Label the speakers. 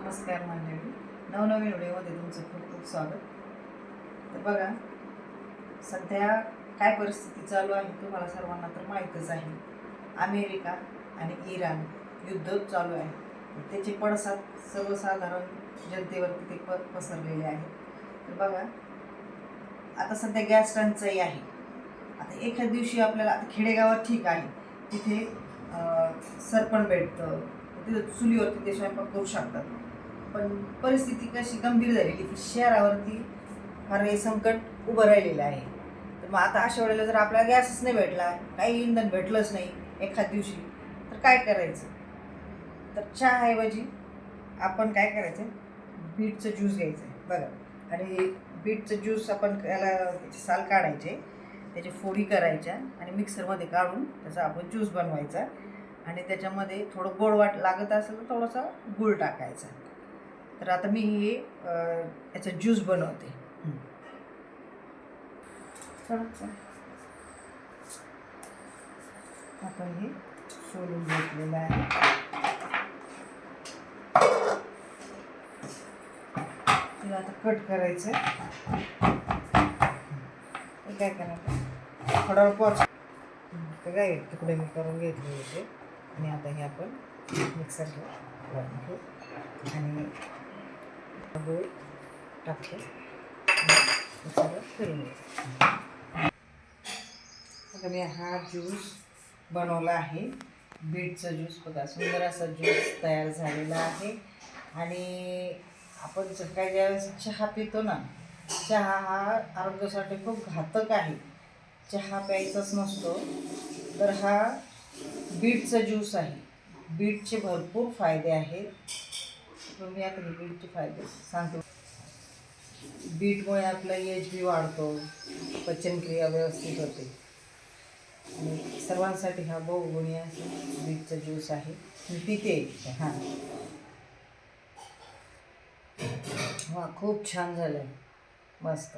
Speaker 1: नमस्कार मंडळी, नवनवीन व्हिडिओमध्ये तुमचं खूप खूप स्वागत. तर बघा, सध्या काय परिस्थिती चालू आहे तुम्हाला सर्वांना तर माहीतच आहे. अमेरिका आणि इराण युद्ध चालू आहे. त्याचे पडसाद सर्वसाधारण जनतेवरती ते पसरलेले आहे. तर बघा, आता सध्या गॅस टंचाई आहे. आता एखाद्या दिवशी आपल्याला आता खेडेगावात ठीक आहे, तिथे सरपण भेटतं, तिथे चुलीवरती ते स्वयंपाक करू शकतात. पण परिस्थिती कशी गंभीर झालेली की शहरावरती फार हे संकट उभं राहिलेलं आहे. तर मग आता अशा वेळेला जर आपल्याला गॅसच नाही भेटला, काही इंधन भेटलंच नाही एखाद दिवशी, तर काय करायचं? तर चहाऐवजी आपण काय करायचं, बीटचं ज्यूस घ्यायचं आहे बघा. आणि बीटचं ज्यूस आपण त्याला त्याची साल काढायचे, त्याची फोडी करायच्या आणि मिक्सरमध्ये काढून त्याचा आपण ज्यूस बनवायचा. आणि त्याच्यामध्ये थोडं गोड लागत असेल तर थोडासा गूळ टाकायचा. तर आता मी हे याचा ज्यूस बनवते. आपण हे सोलून घेतलेलं आहे. तिला आता कट करायचं. काय करायचं, थोडा पॉच काय तुकडे मी करून घेतले होते. आणि आता हे आपण मिक्सरला घेऊ आणि गूळ टाकतो, मिक्सरला फिरून घेऊ. आता मी हा ज्यूस बनवला आहे, बीटचा ज्यूस. बघा, सुंदर असा ज्यूस तयार झालेला आहे. आणि आपण सकाळी ज्यावेळेस चहा पितो ना, चहा हा आरोग्यासाठी खूप घातक आहे. चहा प्यायचाच नसतो. तर हा बीटचा ज्यूस आहे. बीटचे भरपूर फायदे आहेत. मी आता बीटचे फायदे सांगतो. बीटमुळे आपला HB वाढतो, पचनक्रिया व्यवस्थित होते. आणि सर्वांसाठी हा बहुगुणी असा बीटचा ज्यूस आहे. मी पिते. हां हां, खूप छान झालं, मस्त.